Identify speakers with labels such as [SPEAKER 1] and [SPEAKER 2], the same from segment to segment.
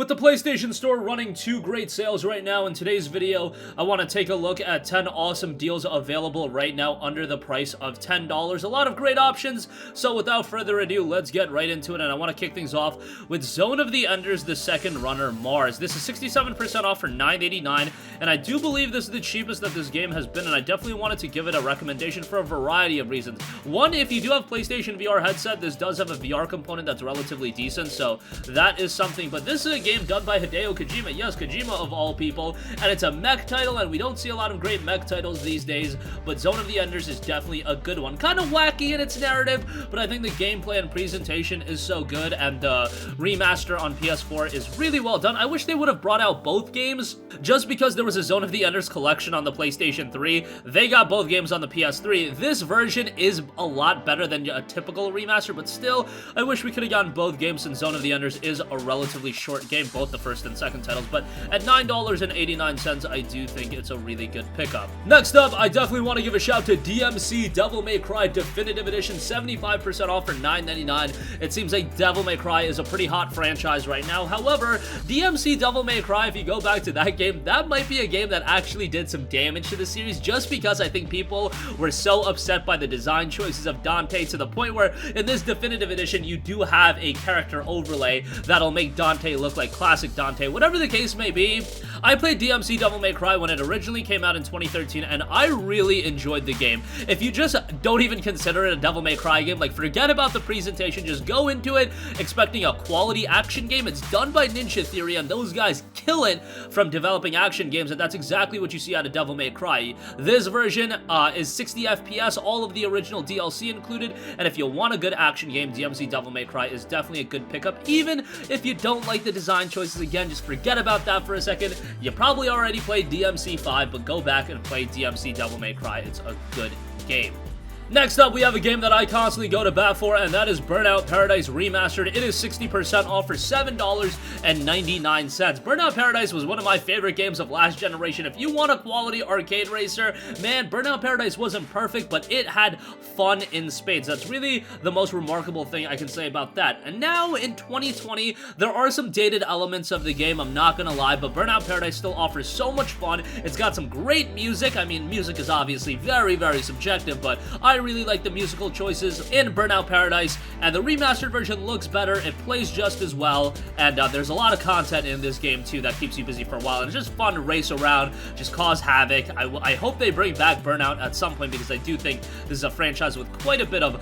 [SPEAKER 1] With the PlayStation Store running 2 great sales right now, in today's video, I want to take a look at 10 awesome deals available right now under the price of $10. A lot of great options, so without further ado, let's get right into it, and I want to kick things off with Zone of the Enders, the second runner, Mars. This is 67% off for $9.89, and I do believe this is the cheapest that this game has been, and I definitely wanted to give it a recommendation for a variety of reasons. One, if you do have PlayStation VR headset, this does have a VR component that's relatively decent, so that is something, but this is a game done by Hideo Kojima, yes, Kojima of all people, and it's a mech title, and we don't see a lot of great mech titles these days, but Zone of the Enders is definitely a good one. Kind of wacky in its narrative, but I think the gameplay and presentation is so good, and the remaster on PS4 is really well done. I wish they would have brought out both games, just because there was a Zone of the Enders collection on the PlayStation 3. They got both games on the PS3. This version is a lot better than a typical remaster, but still, I wish we could have gotten both games, since Zone of the Enders is a relatively short game, both the first and second titles, but at $9.89, I do think it's a really good pickup. Next up, I definitely want to give a shout to DMC Devil May Cry Definitive Edition, 75% off for $9.99. It seems like Devil May Cry is a pretty hot franchise right now. However, DMC Devil May Cry, if you go back to that game, that might be a game that actually did some damage to the series, just because I think people were so upset by the design choices of Dante to the point where in this Definitive Edition, you do have a character overlay that'll make Dante look like classic Dante. Whatever the case may be, I played DMC Devil May Cry when it originally came out in 2013, and I really enjoyed the game. If you just don't even consider it a Devil May Cry game, like forget about the presentation, just go into it expecting a quality action game. It's done by Ninja Theory, and those guys kill it from developing action games, and that's exactly what you see out of Devil May Cry. This version is 60 FPS, all of the original DLC included, and if you want a good action game, DMC Devil May Cry is definitely a good pickup, even if you don't like the design choices. Again, just forget about that for a second. You probably already played DMC 5, but go back and play DMC Devil May Cry. It's a good game. Next up, we have a game that I constantly go to bat for, and that is Burnout Paradise Remastered. It is 60% off for $7.99. Burnout Paradise was one of my favorite games of last generation. If you want a quality arcade racer, man, Burnout Paradise wasn't perfect, but it had fun in spades. That's really the most remarkable thing I can say about that. And now, in 2020, there are some dated elements of the game, I'm not gonna lie, but Burnout Paradise still offers so much fun. It's got some great music. I mean, music is obviously very, very subjective, but I really like the musical choices in Burnout Paradise, and the remastered version looks better, it plays just as well, and there's a lot of content in this game too that keeps you busy for a while, and it's just fun to race around, just cause havoc. I hope they bring back Burnout at some point, because I do think this is a franchise with quite a bit of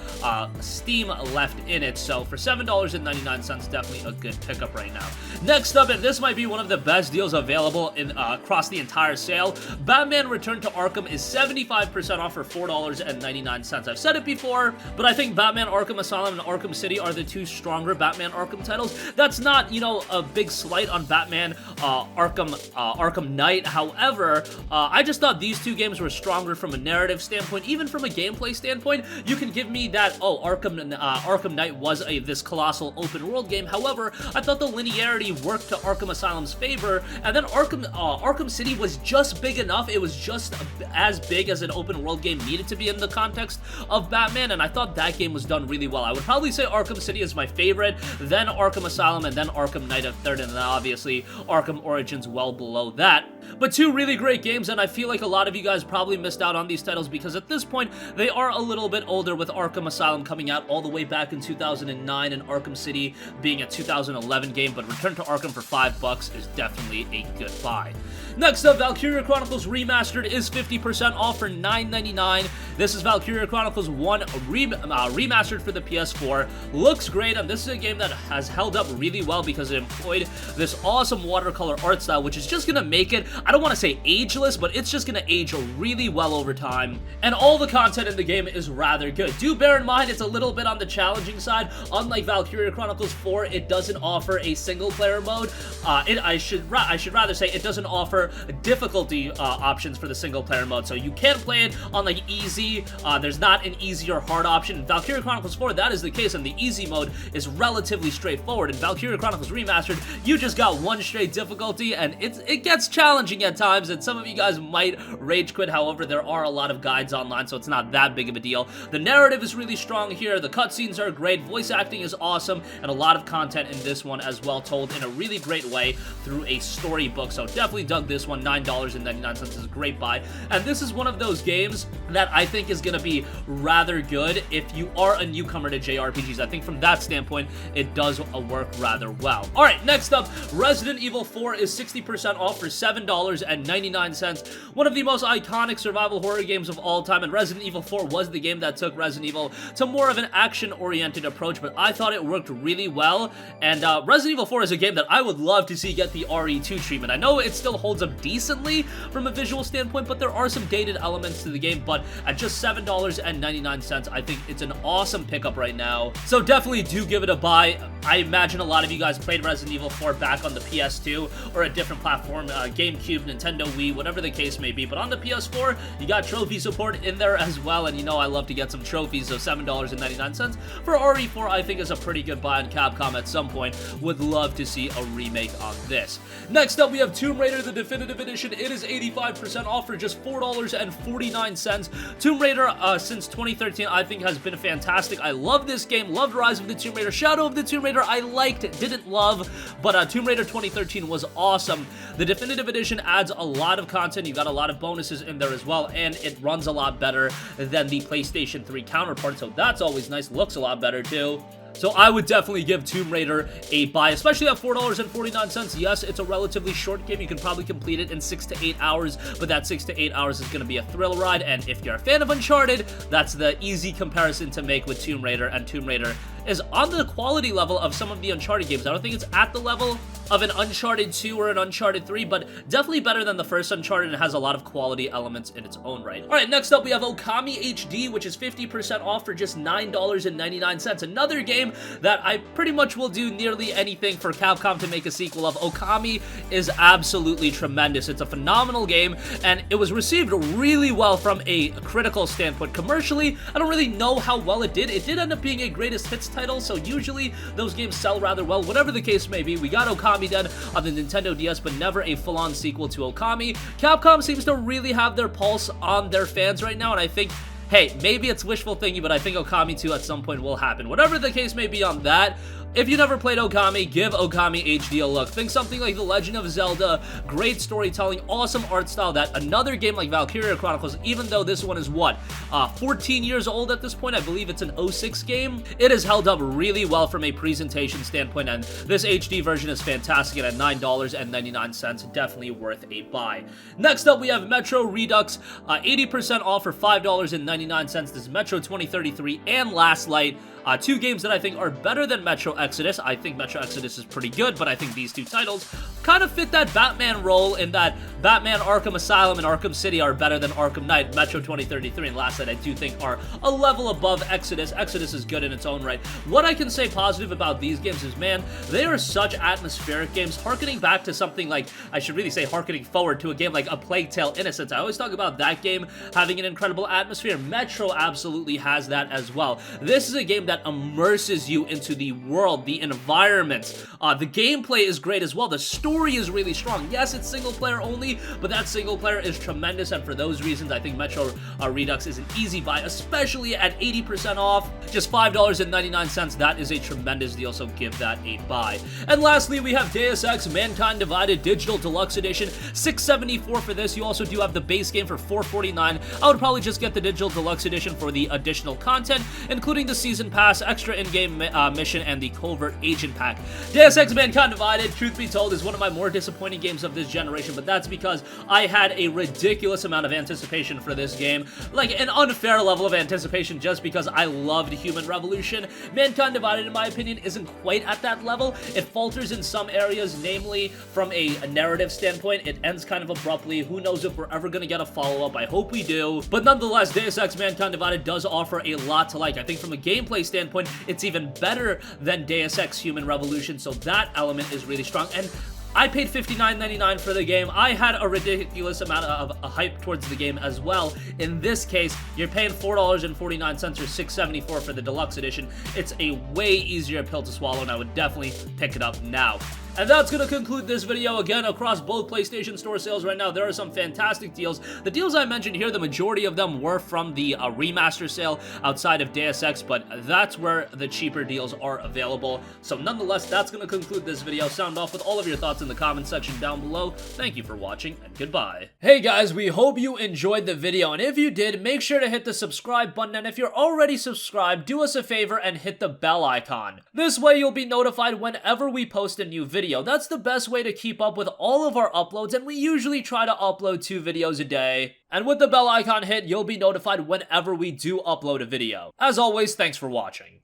[SPEAKER 1] steam left in it, so for $7.99, definitely a good pickup right now. Next up, and this might be one of the best deals available in across the entire sale, Batman Return to Arkham is 75% off for $4.99. I've said it before, but I think Batman Arkham Asylum and Arkham City are the two stronger Batman Arkham titles. That's not, you know, a big slight on Batman Arkham Knight. However, I just thought these two games were stronger from a narrative standpoint, even from a gameplay standpoint. You can give me that, oh, Arkham Knight was this colossal open world game. However, I thought the linearity worked to Arkham Asylum's favor, and then Arkham City was just big enough. It was just as big as an open world game needed to be in the context of Batman, and I thought that game was done really well. I would probably say Arkham City is my favorite, then Arkham Asylum, and then Arkham Knight at third, and then obviously Arkham Origins well below that. But two really great games, and I feel like a lot of you guys probably missed out on these titles because at this point, they are a little bit older, with Arkham Asylum coming out all the way back in 2009 and Arkham City being a 2011 game, but Return to Arkham for $5 is definitely a good buy. Next up, Valkyria Chronicles Remastered is 50% off for $9.99. This is Valkyria Chronicles 1 remastered for the PS4. Looks great, and this is a game that has held up really well because it employed this awesome watercolor art style, which is just gonna make it, I don't want to say ageless, but it's just gonna age really well over time. And all the content in the game is rather good. Do bear in mind it's a little bit on the challenging side. Unlike Valkyria Chronicles 4, it doesn't offer a single-player mode. I should rather say it doesn't offer difficulty options for the single-player mode, so you can't play it on like easy. there's not an easy or hard option. In Valkyria Chronicles 4, that is the case, and the easy mode is relatively straightforward. In Valkyria Chronicles Remastered, you just got one straight difficulty, and it gets challenging at times, and some of you guys might rage quit. However, there are a lot of guides online, so it's not that big of a deal. The narrative is really strong here, the cutscenes are great, voice acting is awesome, and a lot of content in this one as well, told in a really great way through a storybook. So definitely dug this one. $9.99 is a great buy, and this is one of those games that I think is going to be rather good if you are a newcomer to JRPGs. I think from that standpoint, it does work rather well. Alright, next up, Resident Evil 4 is 60% off for $7.99. One of the most iconic survival horror games of all time, and Resident Evil 4 was the game that took Resident Evil to more of an action-oriented approach, but I thought it worked really well, and Resident Evil 4 is a game that I would love to see get the RE2 treatment. I know it still holds up decently from a visual standpoint, but there are some dated elements to the game, but at just $7.99, I think it's an awesome pickup right now. So definitely do give it a buy. I imagine a lot of you guys played Resident Evil 4 back on the PS2 or a different platform, GameCube, Nintendo Wii, whatever the case may be, but on the PS4, you got trophy support in there as well, and you know I love to get some trophies, so $7.99 for RE4 I think is a pretty good buy on Capcom at some point. Would love to see a remake on this. Next up, we have Tomb Raider, the Definitive Edition. It is 85% off for just $4.49. Tomb Raider, since 2013, I think has been fantastic. I love this game, loved Rise of the Tomb Raider. Shadow of the Tomb Raider, I liked, didn't love, but Tomb Raider 2013 was awesome. The Definitive Edition adds a lot of content. You got a lot of bonuses in there as well, and it runs a lot better than the PlayStation 3 counterpart, so that's always nice. Looks a lot better too. So I would definitely give Tomb Raider a buy, especially at $4.49. Yes, it's a relatively short game. You can probably complete it in 6 to 8 hours, but that 6 to 8 hours is going to be a thrill ride, and if you're a fan of Uncharted, that's the easy comparison to make with Tomb Raider, and Tomb Raider is on the quality level of some of the Uncharted games. I don't think it's at the level of an Uncharted 2 or an Uncharted 3, but definitely better than the first Uncharted, and has a lot of quality elements in its own right. Alright, next up we have Okami HD, which is 50% off for just $9.99. Another game that I pretty much will do nearly anything for Capcom to make a sequel of. Okami is absolutely tremendous. It's a phenomenal game, and it was received really well from a critical standpoint. Commercially, I don't really know how well it did. It did end up being a greatest hits title, so usually those games sell rather well. Whatever the case may be, we got Okami done on the Nintendo DS, but never a full-on sequel to Okami. Capcom seems to really have their pulse on their fans right now, and I think, hey, maybe it's wishful thinking, but I think Okami 2 at some point will happen. Whatever the case may be on that, if you never played Okami, give Okami HD a look. Think something like The Legend of Zelda, great storytelling, awesome art style, that another game like Valkyria Chronicles, even though this one is, 14 years old at this point, I believe it's an 06 game, it has held up really well from a presentation standpoint, and this HD version is fantastic, and at $9.99, definitely worth a buy. Next up, we have Metro Redux, 80% off for $5.99. This is Metro 2033 and Last Light. Two games that I think are better than Metro Exodus. I think Metro Exodus is pretty good, but I think these two titles kind of fit that Batman role, in that Batman Arkham Asylum and Arkham City are better than Arkham Knight. Metro 2033 and Last Light I do think are a level above Exodus. Exodus is good in its own right. What I can say positive about these games is, man, they are such atmospheric games, harkening back to something like, I should really say harkening forward to a game like A Plague Tale Innocence. I always talk about that game having an incredible atmosphere. Metro absolutely has that as well. This is a game that immerses you into the world, the environment. The gameplay is great as well. The story is really strong. Yes, it's single player only, but that single player is tremendous, and for those reasons, I think Metro Redux is an easy buy, especially at 80% off, just $5.99. That is a tremendous deal, so give that a buy. And lastly, we have Deus Ex Mankind Divided Digital Deluxe Edition, $6.74 for this. You also do have the base game for $4.49. I would probably just get the Digital Deluxe Edition for the additional content, including the Season Pass, extra in-game mission, and the Covert Agent Pack. Deus Ex Mankind Divided, truth be told, is one of my more disappointing games of this generation, but that's because I had a ridiculous amount of anticipation for this game, like an unfair level of anticipation, just because I loved Human Revolution. Mankind Divided, in my opinion, isn't quite at that level. It falters in some areas, namely from a narrative standpoint. It ends kind of abruptly. Who knows if we're ever going to get a follow-up? I hope we do. But nonetheless, Deus Ex Mankind Divided does offer a lot to like. I think from a gameplay standpoint, it's even better than Deus Ex Human Revolution, so that element is really strong. And I paid $59.99 for the game. I had a ridiculous amount of hype towards the game as well. In this case, you're paying $4.49 or $6.74 for the Deluxe Edition. It's a way easier pill to swallow, and I would definitely pick it up now. And that's going to conclude this video. Again, across both PlayStation Store sales right now, there are some fantastic deals. The deals I mentioned here, the majority of them were from the remaster sale outside of Deus Ex, but that's where the cheaper deals are available. So nonetheless, that's going to conclude this video. Sound off with all of your thoughts in the comment section down below. Thank you for watching, and goodbye. Hey guys, we hope you enjoyed the video, and if you did, make sure to hit the subscribe button, and if you're already subscribed, do us a favor and hit the bell icon. This way, you'll be notified whenever we post a new video. That's the best way to keep up with all of our uploads, and we usually try to upload 2 videos a day. And with the bell icon hit, you'll be notified whenever we do upload a video. As always, thanks for watching.